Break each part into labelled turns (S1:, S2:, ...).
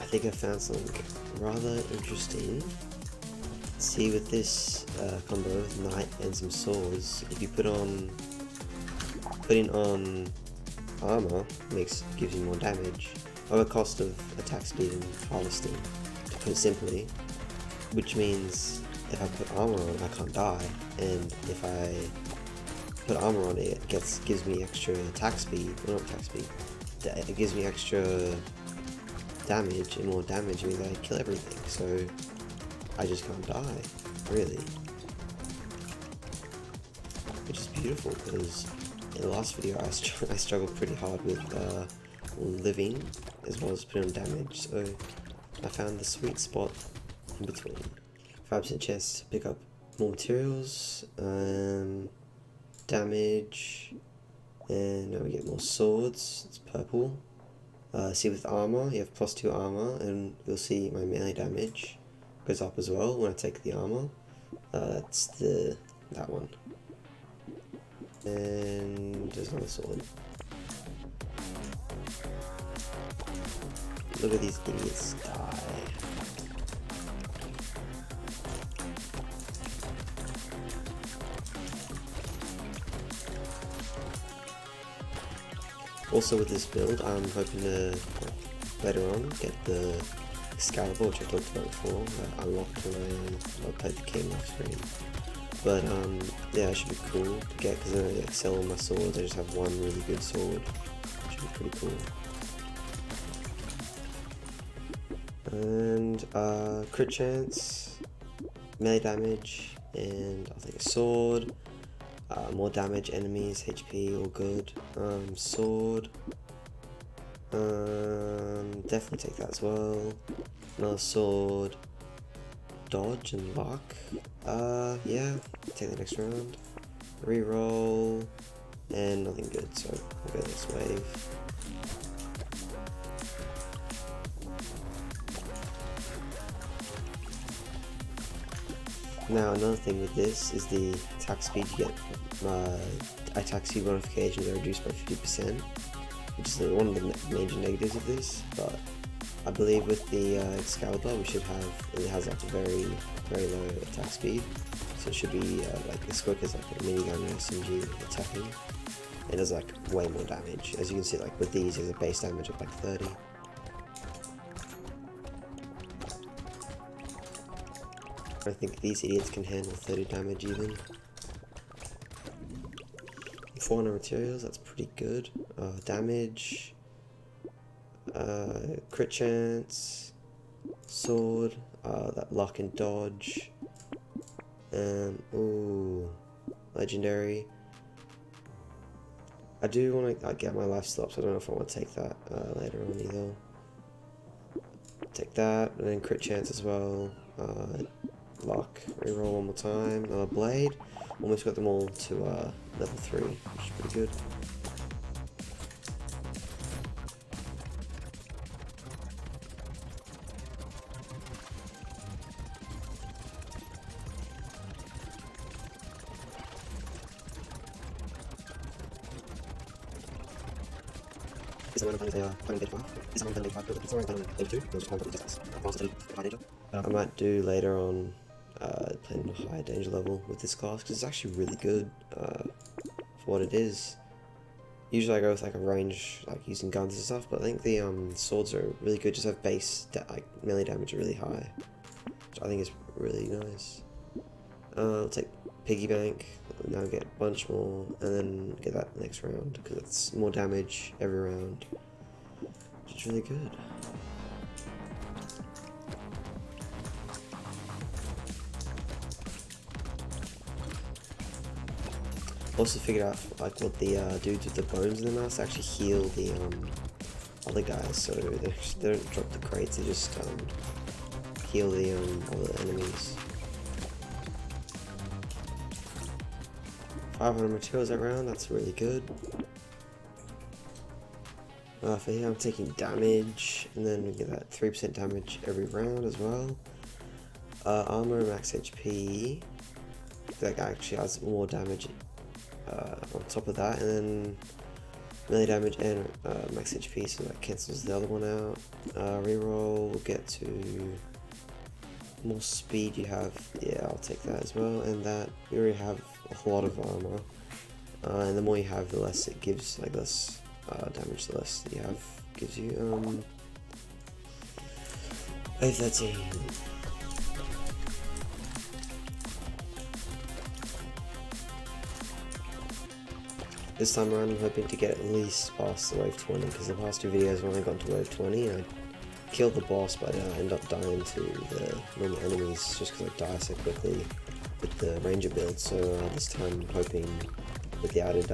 S1: think I found something rather interesting. See, with this combo of knight and some swords, if you putting on armor gives you more damage, or a cost of attack speed and harvesting, to put it simply, which means if I put armor on, I can't die, and if I put armor on it, gives me extra attack speed, well, not attack speed, it gives me extra damage, and more damage means I kill everything, so I just can't die, really. Which is beautiful, because in the last video I struggled pretty hard with living, as well as putting on damage, so I found the sweet spot in between. 5% chance to pick up more materials, damage, and now we get more swords. It's purple. See, with armor, you have +2 armor, and you'll see my melee damage goes up as well when I take the armor. That's that one. And there's another sword. Look at these idiots die. Also, with this build, I'm hoping to later on get the Excalibur, which I talked about before, that unlocked when I played the king off screen. But yeah, it should be cool to get, because then I excel on my swords. I just have one really good sword, which should be pretty cool. And crit chance, melee damage, and I think a sword. More damage, enemies, HP, all good. Sword. Definitely take that as well. Another sword. Dodge and luck. Yeah, take the next round. Reroll. And nothing good, so we'll go this wave. Now, another thing with this is the attack speed. You get attack speed modifications are reduced by 50%, which is one of the major negatives of this, but I believe with the Excalibur it has like a very low attack speed, so it should be like as quick as like a minigun or SMG attacking. It does like way more damage. As you can see, like with these, there's a base damage of like 30. I think these idiots can handle 30 damage even. 400 materials, that's pretty good. Damage, crit chance, sword, that luck and dodge, ooh, legendary. I do want to get my life steal up, so I don't know if I want to take that later on either. Take that, and then crit chance as well. Luck, reroll one more time, another blade. Almost got them all to level 3, which is pretty good. I might do later on playing a high danger level with this class, because it's actually really good for what it is. Usually I go with like a range, like using guns and stuff, but I think the swords are really good, just have base like melee damage really high, which I think is really nice. I'll take piggy bank, now get a bunch more, and then get that next round, because it's more damage every round, which is really good. Also figured out like what the dudes with the bones in their mouths actually heal the other guys, so they don't drop the crates, they just heal the other enemies. 500 materials that round, that's really good. For here I'm taking damage, and then we get that 3% damage every round as well. Armor, max HP, that actually has more damage on top of that, and then melee damage and max HP, so that cancels the other one out. Reroll, we'll get to more speed you have, yeah, I'll take that as well, and that, you already have a lot of armor, and the more you have, the less it gives, like less damage, the less that you have gives you. Wave 13. This time around I'm hoping to get at least past the wave 20, because the past two videos I've only gotten to wave 20 and I killed the boss, but I end up dying to the normal enemies just because I die so quickly with the ranger build. So this time I'm hoping with the added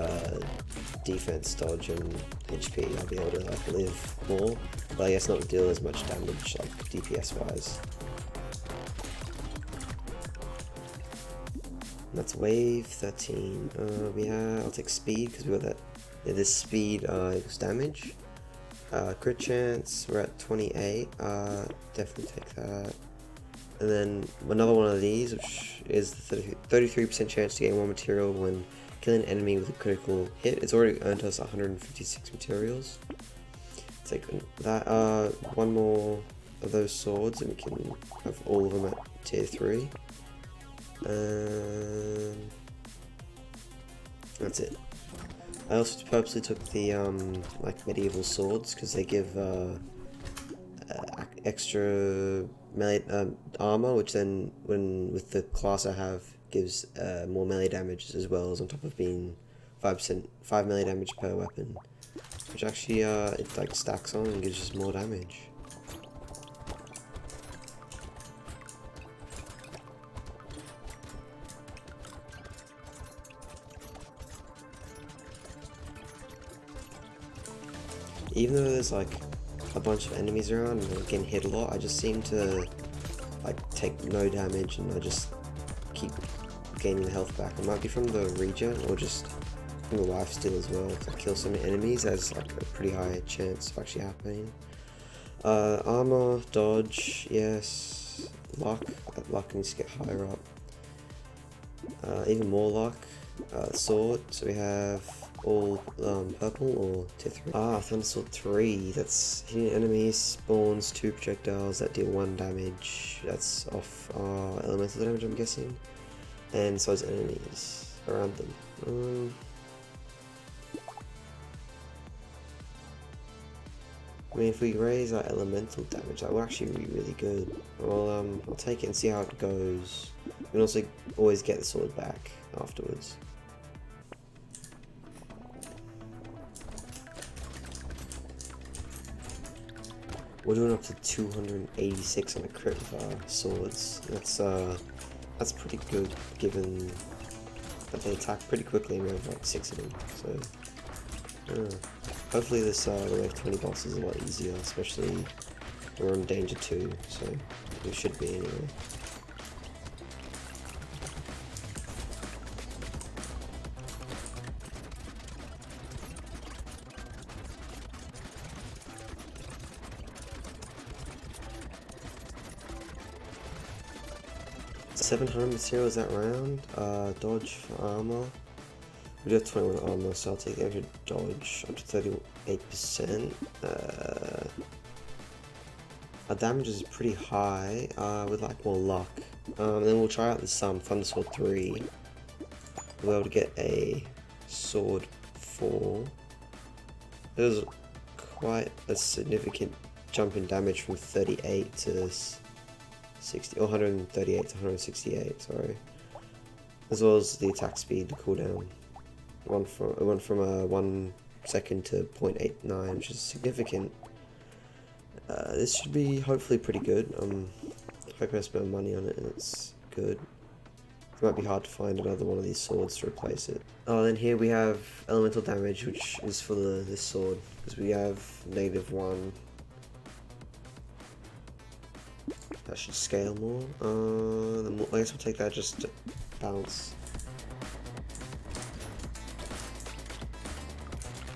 S1: defense, dodge and HP I'll be able to like live more, but I guess not deal as much damage like DPS wise. That's wave 13. I'll take speed because we got that. Yeah, this speed equals damage. Crit chance, we're at 28. Definitely take that. And then another one of these, which is the 33% chance to gain 1 material when killing an enemy with a critical hit. It's already earned us 156 materials. Take that. One more of those swords, and we can have all of them at tier 3. That's it. I also purposely took the like medieval swords because they give extra melee armor, which then with the class I have gives more melee damage as well, as on top of being 5 melee damage per weapon, which actually it like stacks on and gives us more damage. Even though there's like a bunch of enemies around and I'm getting hit a lot, I just seem to like take no damage and I just keep gaining health back. It might be from the regen or just from the lifesteal as well. If I kill so many enemies, there's like a pretty high chance of actually happening. Armor, dodge, yes. Luck, luck needs to get higher up. Even more luck. Sword, so we have all purple or tier 3. Thunder Sword 3, that's hitting enemies, spawns 2 projectiles that deal 1 damage, that's off elemental damage I'm guessing, and so is enemies around them. I mean, if we raise our elemental damage, that would actually be really good. Well, I'll take it and see how it goes. We can also always get the sword back afterwards. We're doing up to 286 on a crit with our swords. That's pretty good, given that they attack pretty quickly and we have like 6 of them. So hopefully this the wave 20 boss is a lot easier, especially we're on danger 2, so we should be anyway. $700 materials that round. Dodge for armor. We do have 21 armor, so I'll take the extra dodge up to 38%. Our damage is pretty high, with like more luck. And then we'll try out this Thunder Sword 3. We'll be able to get a Sword 4. There's quite a significant jump in damage from 38 to 60, or 138 to 168, sorry. As well as the attack speed, the cooldown. It went from 1 second to 0.89, which is significant. This should be hopefully pretty good. I'm hoping I spend money on it and it's good. It might be hard to find another one of these swords to replace it. Oh, then here we have elemental damage, which is for this sword, because we have -1. That should scale more. I guess we'll take that just to bounce.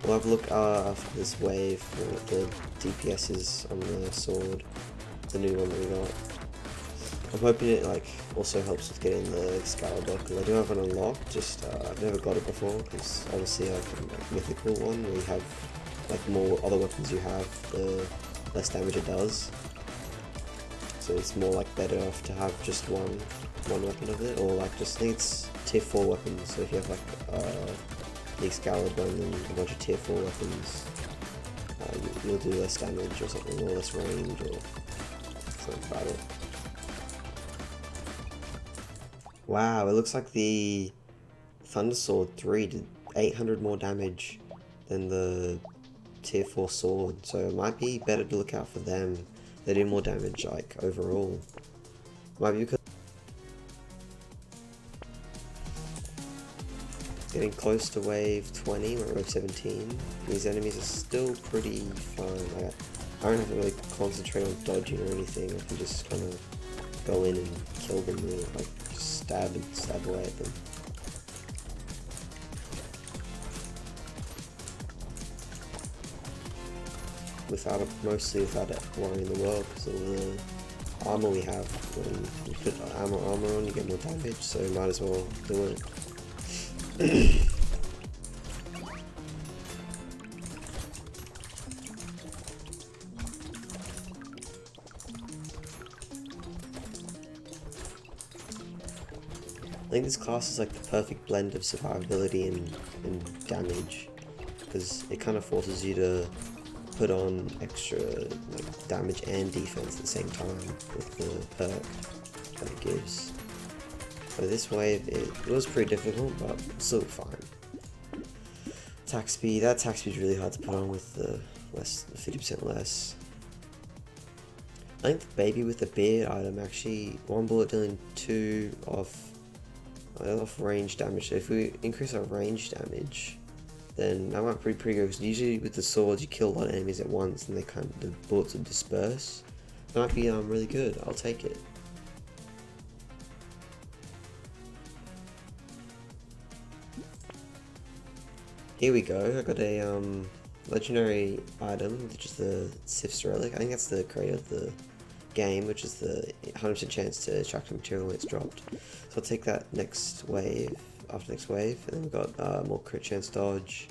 S1: We'll have a look after this wave for what the DPS is on the sword, the new one that we got. I'm hoping it like also helps with getting the Excalibur, because I do have it unlocked, just I've never got it before, because obviously I've like mythical one where you have like more other weapons you have, the less damage it does. So it's more like better off to have just one weapon of it, or like just I think it's tier 4 weapons, so if you have like the Excalibur and then a bunch of tier 4 weapons, you'll do less damage or something, or less range or something about it. Wow, it looks like the Thunder Sword 3 did 800 more damage than the tier 4 sword, so it might be better to look out for them. They do more damage, like, overall. Might be because getting close to wave 20, we're at wave 17. These enemies are still pretty fun. Like, I don't have to really concentrate on dodging or anything. I can just kind of go in and kill them, really, like, just stab away at them. Mostly without it worrying the world, because of the armor we have. When you put armor on, you get more damage, so you might as well do it. I think this class is like the perfect blend of survivability and damage, because it kind of forces you to put on extra like damage and defense at the same time with the perk that it gives. So this wave, it was pretty difficult, but still fine. Attack speed, that attack speed is really hard to put on with the 50% less. I think the baby with the beard item actually, 1 bullet dealing 2 off range damage. So if we increase our range damage, then that might be pretty good, because usually with the swords you kill a lot of enemies at once and the bullets will disperse. That might be really good. I'll take it. Here we go. I got a legendary item, which is the Sif's Relic. I think that's the creator of the game, which is the 100% chance to attract a material when it's dropped. So I'll take that next wave, after next wave, and then we've got more crit chance dodge.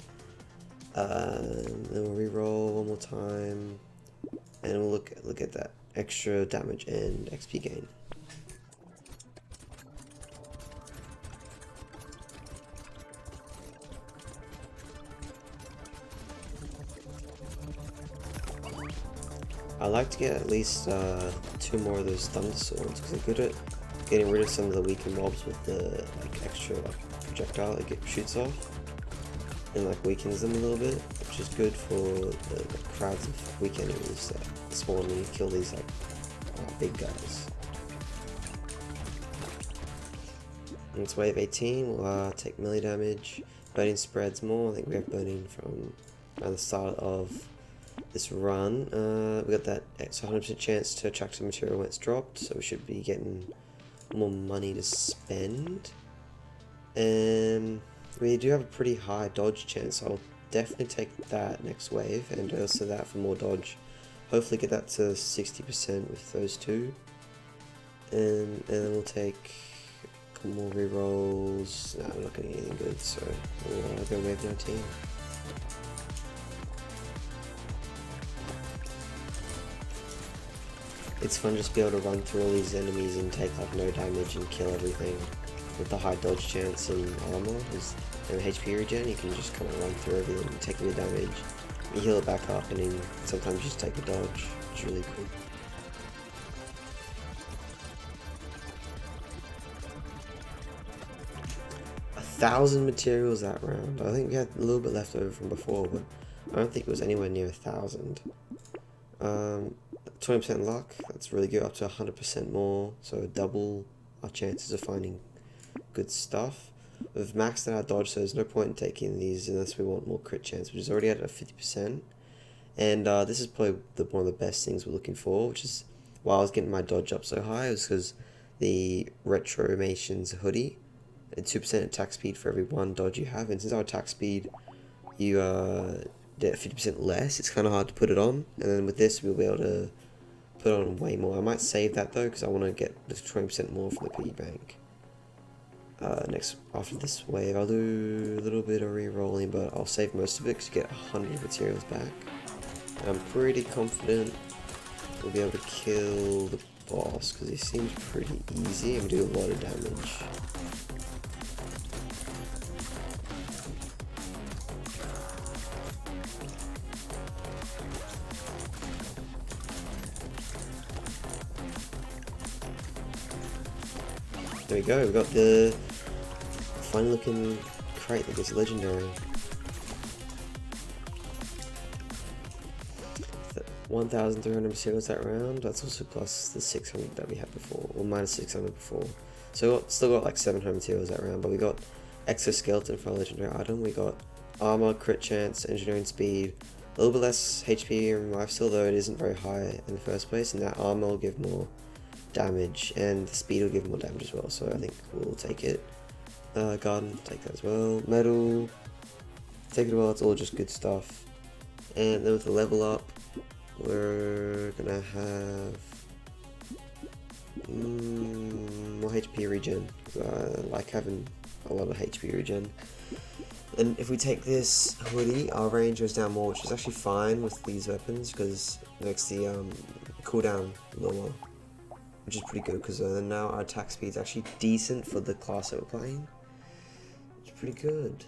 S1: Then we'll re-roll one more time, and we'll look at that extra damage and XP gain. I like to get at least 2 more of those Thunder Swords, because they're good at getting rid of some of the weaker mobs with the extra projectile it shoots off, and weakens them a little bit, which is good for the crowds of weak enemies that spawn when you kill these big guys. And it's wave 18, we'll take melee damage. Burning spreads more. I think we have burning from around the start of this run. We got that extra 100% chance to attract some material when it's dropped, so we should be getting more money to spend. And we do have a pretty high dodge chance, so I'll definitely take that next wave, and also that for more dodge. Hopefully get that to 60% with those two. And then we'll take a couple more rerolls. No, I'm not getting anything good, so we'll go wave 19. It's fun just to be able to run through all these enemies and take no damage and kill everything. With the high dodge chance and armor and HP regen, you can just kind of run through everything and take the damage. You heal it back up, and then sometimes you just take a dodge. It's really cool. A 1,000 materials that round. I think we had a little bit left over from before, but I don't think it was anywhere near 1,000. 20% luck, that's really good, up to 100% more, so double our chances of finding good stuff. We've maxed out our dodge, so there's no point in taking these unless we want more crit chance, which is already at a 50%. And this is probably one of the best things we're looking for, which is why I was getting my dodge up so high, was because the Retromations hoodie, and 2% attack speed for every 1 dodge you have, and since our attack speed, you get 50% less, it's kind of hard to put it on, and then with this we'll be able to put on way more. I might save that though, because I want to get the 20% more from the piggy bank. Next, after this wave, I'll do a little bit of re-rolling, but I'll save most of it because you get 100 materials back. And I'm pretty confident we'll be able to kill the boss because he seems pretty easy and do a lot of damage. There we go, we got the fine looking crate that gets legendary. 1,300 materials that round, that's also plus the 600 that we had before, or minus 600 before. So still got like 700 materials that round, but we got exoskeleton for a legendary item, we got armor, crit chance, engineering speed, a little bit less HP and life steal, though it isn't very high in the first place, and that armor will give more damage, and the speed will give more damage as well, so I think we'll take it. Garden, take that as well. Metal, take it as well, it's all just good stuff. And then with the level up, we're gonna have more HP regen, because I like having a lot of HP regen. And if we take this hoodie, our range goes down more, which is actually fine with these weapons, because it makes the cooldown lower, which is pretty good, because now our attack speed is actually decent for the class that we're playing. It's pretty good.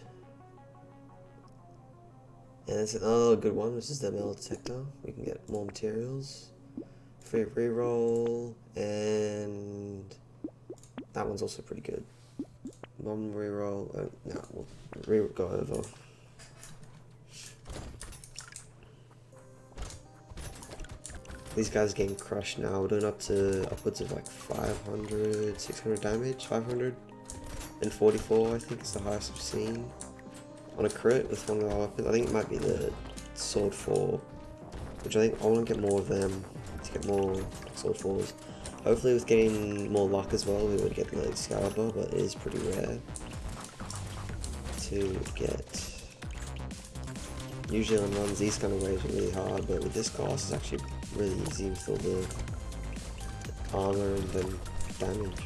S1: And it's another good one, which is the metal detector. We can get more materials. Free reroll, and that one's also pretty good. One reroll, no, we'll go over. These guys are getting crushed now. We're doing up to upwards of like 500, 600 damage, 544 I think is the highest I've seen. On a crit with one of our weapons. I think it might be the sword 4, which I think I want to get more of them to get more sword 4s. Hopefully with getting more luck as well we would get the Excalibur, but it is pretty rare to get. Usually on runs these kind of waves are really hard, but with this class it's actually really easy with all the armor and then damage.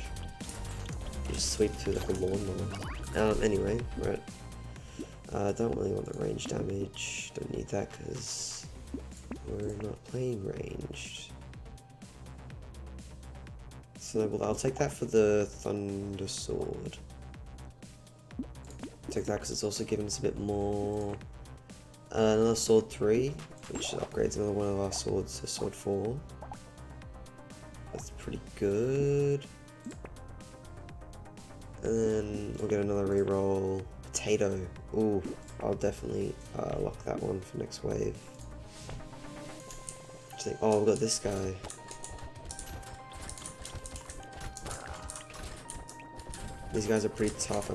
S1: You just sweep through like a lawnmower. Anyway, right. Don't really want the range damage, don't need that because we're not playing ranged. So I'll take that for the Thunder Sword. Take that because it's also giving us a bit more. Another Sword 3, which upgrades another one of our swords to Sword 4. That's pretty good. And then we'll get another reroll. Potato. Ooh, I'll definitely lock that one for next wave. Oh, we've got this guy. These guys are pretty tough.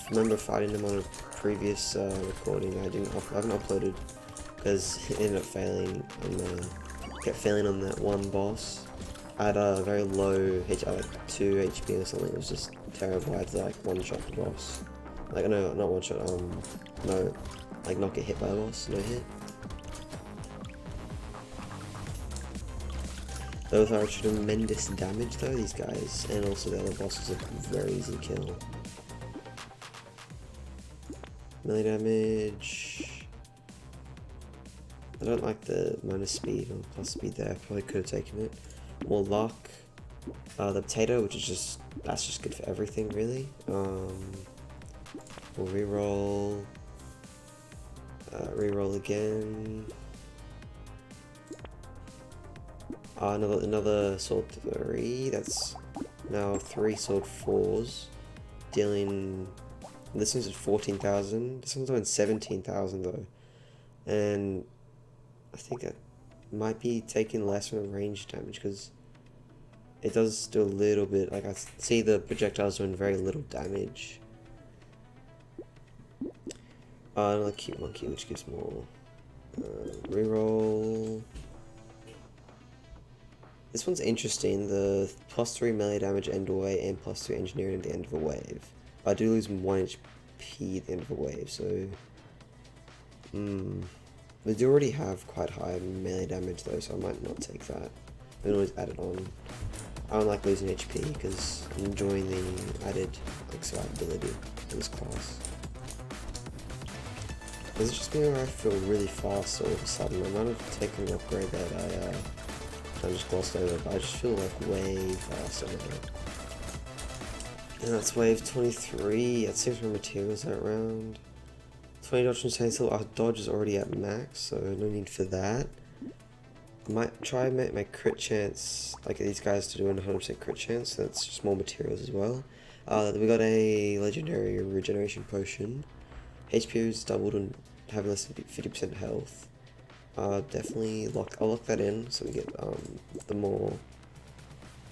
S1: I remember fighting them on a previous recording. I haven't uploaded because it ended up failing. Kept failing on that one boss. I had a very low HP, like 2 HP or something. It was just terrible. I had to like one-shot the boss. Like, no, not one shot, no, like not get hit by the boss, no hit. Those are tremendous damage though, these guys, and also the other bosses are very easy to kill. Melee damage. I don't like the minus speed or plus speed there, probably could have taken it. More luck. The potato, which is that's just good for everything really. We'll reroll. Reroll again. Another sword 3. That's now 3 sword 4s. Dealing. This one's at 14,000. This one's doing 17,000 though. And I think that might be taking less from the range damage because it does do a little bit. Like I see the projectiles doing very little damage. Another cute monkey, which gives more. Reroll. This one's interesting. The +3 melee damage end of a wave and +3 engineering at the end of a wave. I do lose 1 HP at the end of a wave, so. We do already have quite high melee damage though, so I might not take that. we can always add it on. I don't like losing HP because I'm enjoying the added like survivability of this class. Is it just me or I feel really fast all of a sudden? I might have taken an upgrade that I just glossed over, but I just feel like way faster now. And that's wave 23, that's 600 materials that round. 20 dodge and chainsaw, our dodge is already at max, so no need for that. I might try and make my crit chance, like these guys to do a 100% crit chance, so that's just more materials as well. We got a legendary regeneration potion. HP is doubled and have less than 50% health. Definitely I'll lock that in so we get the more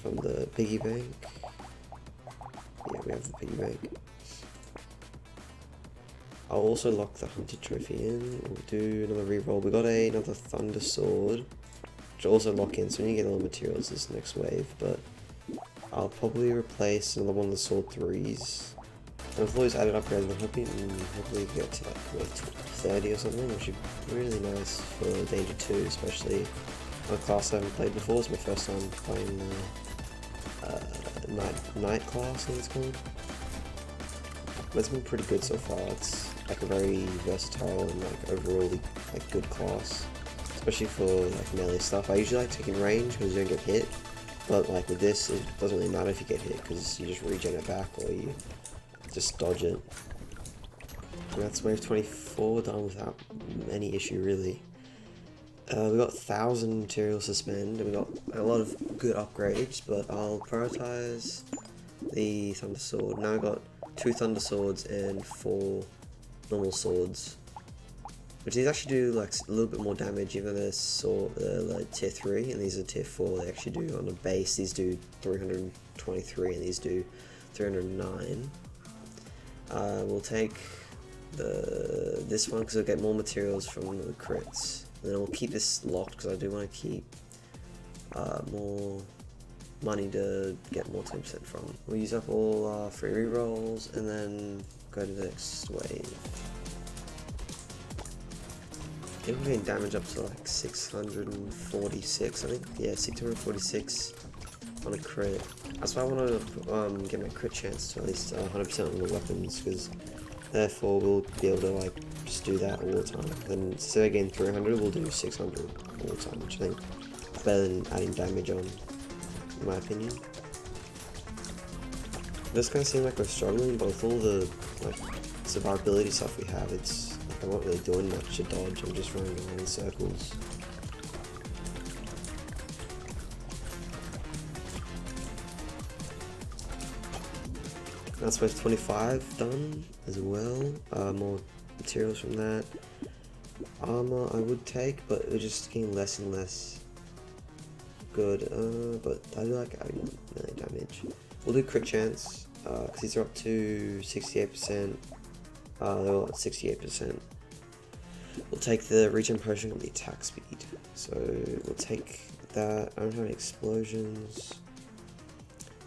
S1: from the piggy bank. Yeah, we have the piggy bank. I'll also lock the hunted trophy in. We'll do another reroll. We got another thunder sword, which I'll also lock in, so we need to get all the materials this next wave, but I'll probably replace another one of the sword 3s. And I've always added upgrades, I'm hopefully get to like wave 30 or something, which would be really nice for Danger 2, especially on a class I haven't played before. It's my first time playing Night class, I think it's called. But it's been pretty good so far. It's like a very versatile and like overall like good class, especially for like melee stuff. I usually like taking range because you don't get hit, but like with this it doesn't really matter if you get hit because you just regen it back or you just dodge it. And that's wave 24 done without any issue really. We got 1,000 materials to spend and we got a lot of good upgrades, but I'll prioritize the Thunder Sword. Now I've got 2 Thunder Swords and 4 normal swords, which these actually do like a little bit more damage, even though they're like tier 3 and these are tier 4. They actually do on the base, these do 323 and these do 309. We'll take this one because I'll get more materials from the crits. And then we'll keep this locked because I do want to keep more money to get more 10% from. We'll use up all our free rerolls and then go to the next wave. I think we're getting damage up to like 646, I think. Yeah, 646 on a crit. That's why I want to get my crit chance to at least 100% on the weapons, because therefore we'll be able to like just do that all the time. Then instead of getting 300, we'll do 600 all the time, which I think is better than adding damage on, in my opinion. It does kind of seem like we're struggling, but with all the like survivability stuff we have, it's like I'm not really doing much to dodge. I'm just running around in circles. That's wave 25 done as well. More materials from that. Armor I would take, but it's just getting less and less good. But I do like adding melee damage. We'll do crit chance, because these are up to 68%. They're all at 68%. We'll take the regen potion and the attack speed. So we'll take that. I don't have any explosions.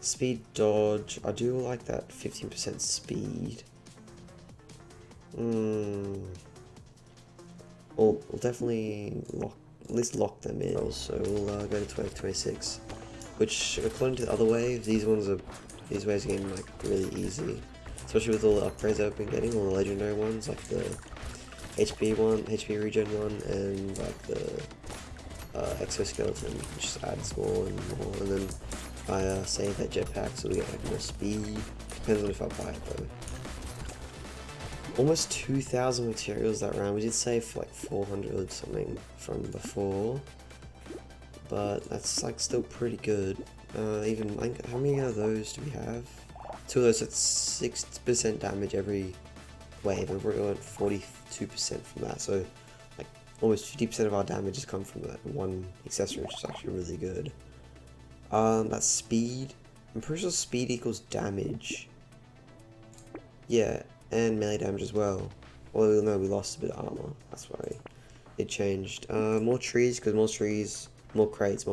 S1: Speed dodge, I do like that 15% speed. We'll definitely at least lock them in. So we'll go to wave 26, which according to the other waves, these waves are getting like really easy, especially with all the upgrades I've been getting, all the legendary ones like the HP regen one, and like the exoskeleton, which just adds more and more, and then I save that jetpack so we get like more speed. Depends on if I buy it though. Almost 2,000 materials that round. We did save for like 400 or something from before, but that's like still pretty good. Even like, how many of those do we have? 2 of those at 6% damage every wave, and we're at 42% from that. So like almost 50% of our damage has come from that one accessory, which is actually really good. That's speed. I'm pretty sure speed equals damage. Yeah, and melee damage as well. Well, no, we lost a bit of armor. That's why it changed. More trees, because more trees, more crates,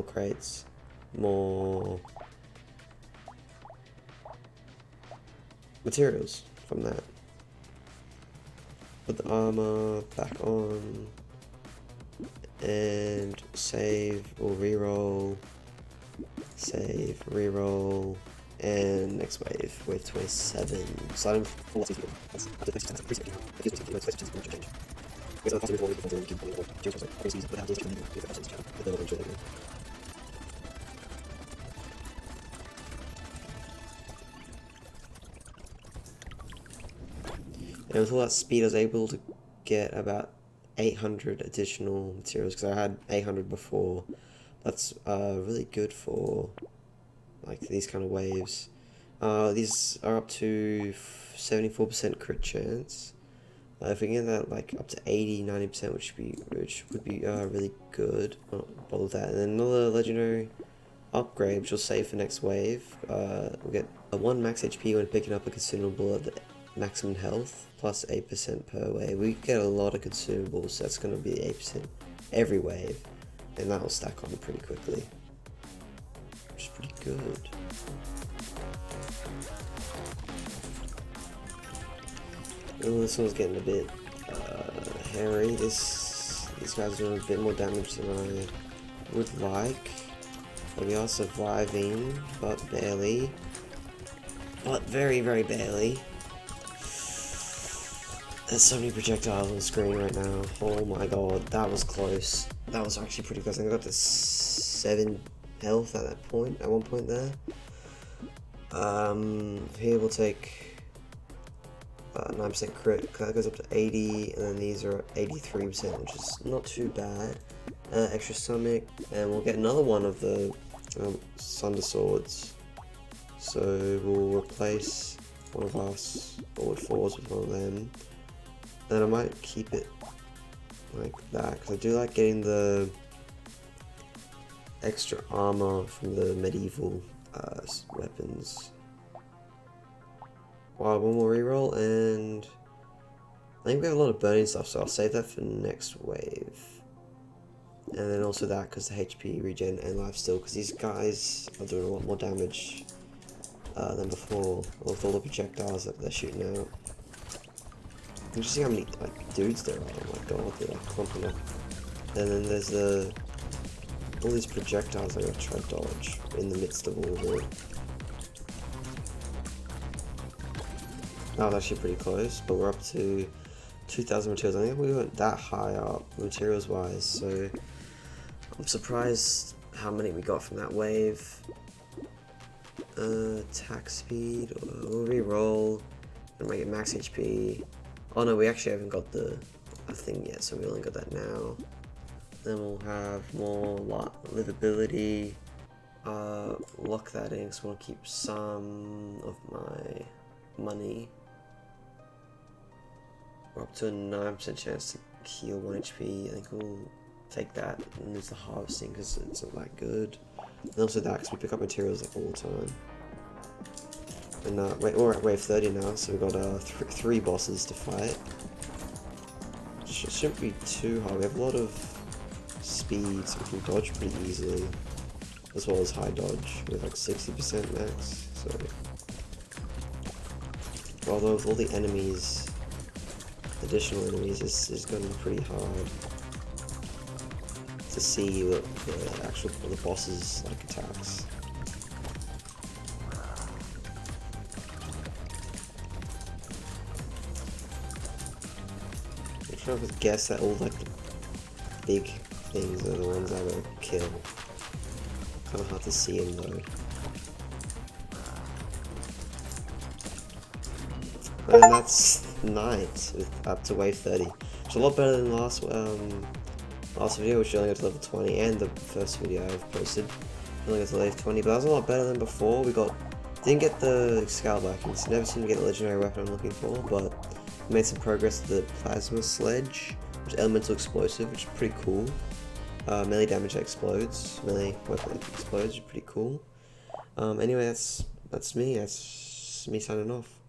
S1: more materials from that. Put the armor back on and save or reroll. Save, reroll, and next wave, wave 27. Starting and with all that speed, I was able to get about 800 additional materials because I had 800 before. That's really good for like these kind of waves. These are up to 74% crit chance. If we can get that like up to 80-90%, which would be really good. I'll bother with that. And then another legendary upgrade, which will save for next wave. We'll get a 1 max HP when picking up a consumable at the maximum health, plus 8% per wave. We get a lot of consumables, so that's going to be 8% every wave, and that will stack on pretty quickly, which is pretty good. Oh, this one's getting a bit hairy. These guys are doing a bit more damage than I would like. But we are surviving, but barely. But very, very barely. There's so many projectiles on the screen right now. Oh my god, that was close. That was actually pretty close. I think I got to 7 health at that point, at one point there. Here we'll take 9% crit, that goes up to 80, and then these are 83%, which is not too bad. Extra stomach, and we'll get another one of the Thunder Swords. So we'll replace one of us forward 4s with one of them. And I might keep it like that, because I do like getting the extra armor from the medieval weapons. Wow, one more reroll, and I think we have a lot of burning stuff, so I'll save that for next wave. And then also that, because the HP regen and life steal, because these guys are doing a lot more damage than before, with all the projectiles that they're shooting out. You just see how many like dudes there are. Oh my god, they're like clumping up. And then there's all these projectiles I gotta try to dodge in the midst of all of it. That was actually pretty close, but we're up to 2,000 materials. I think we weren't that high up materials wise, so I'm surprised how many we got from that wave. Attack speed, we'll re-roll, and might get max HP. Oh no, we actually haven't got the thing yet, so we only got that now. Then we'll have more livability. Lock that in, so we'll keep some of my money. We're up to a 9% chance to heal 1 HP. I think we'll take that and use the harvesting because it's not that good. And also that because we pick up materials like all the time. And we're at wave 30 now, so we've got 3 bosses to fight. Shouldn't be too hard. We have a lot of speed, so we can dodge pretty easily, as well as high dodge with like 60% max. So, although with all the enemies, additional enemies, is going to be pretty hard to see the actual bosses like attacks. I'm trying to guess that all like the big things are the ones I gotta kill. Kind of hard to see them though. And that's night with up to wave 30. It's a lot better than last video, which only got to level 20, and the first video I've posted only got to level 20. But that was a lot better than before. Didn't get the Excalibur. I never seem to get the legendary weapon I'm looking for, but made some progress with the plasma sledge, which is elemental explosive, which is pretty cool. Melee damage that explodes, melee weapon that explodes, which is pretty cool. Anyway, that's me. That's me signing off.